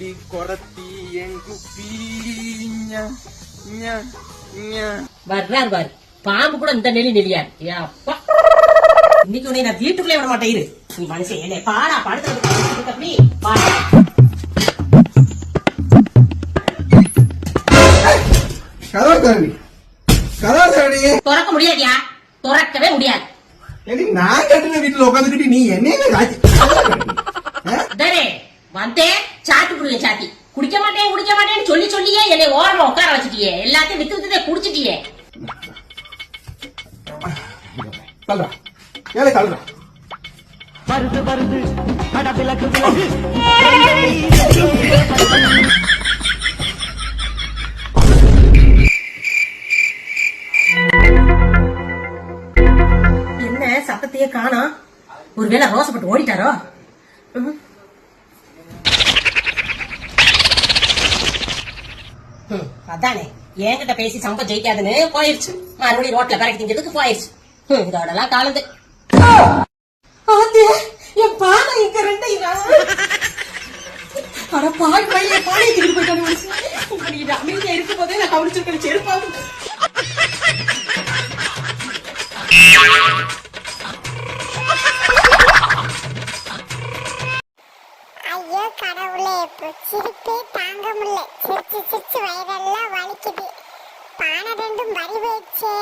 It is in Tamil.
எடி கொரத்தி எங்கு வர்றாரு பாரு, பாம்பு கூட இந்த நெலி நெலியா அப்பா. இன்னைக்கு உன்னை நான் வீட்டுக்குள்ளே விட மாட்டேன். இரு நீ மனுஷன் என்ன பாடா படுத்து திறக்க முடியாதியா? திறக்கவே முடியாது. நான் கட்டின வீட்டுல உட்காந்துக்கிட்டு நீ என்ன வந்தேன் சாத்தி குடிய சாத்தி குடிக்க மாட்டேன்னு சொல்லி சொல்லியே என்னை ஓரமா உட்கார வச்சுட்டியே. எல்லாத்தையும் வித்து வித்துதே குடிச்சிட்டியே. வருது வருது விளக்கு விலகு. என்ன சத்தத்தையே காணோம்? ஒருவேளை ரோசப்பட்டு ஓடிட்டாரோ? அதானே என்கிட்ட பேசி சம்ப ஜெயிக்காதுன்னு போயிருச்சு. மறுபடியும் ரோட்ல கரெக்ட் திங்கிறதுக்கு போயிருச்சு. இதோடலாம் காலந்து என் பானை இங்க ரெண்டு பானை திருப்பி போயிட்டு அமைதியா இருக்கும் போதே நான் கவனிச்சிருக்கேன். செருப்பாங்க ஐயோ கடவுளே, சிரிப்பே தாங்க முடியல. சிரிச்சு சிரிச்சு வயிறெல்லாம் வலிக்குது. பானை ரெண்டும் வரி போயிடுச்சே.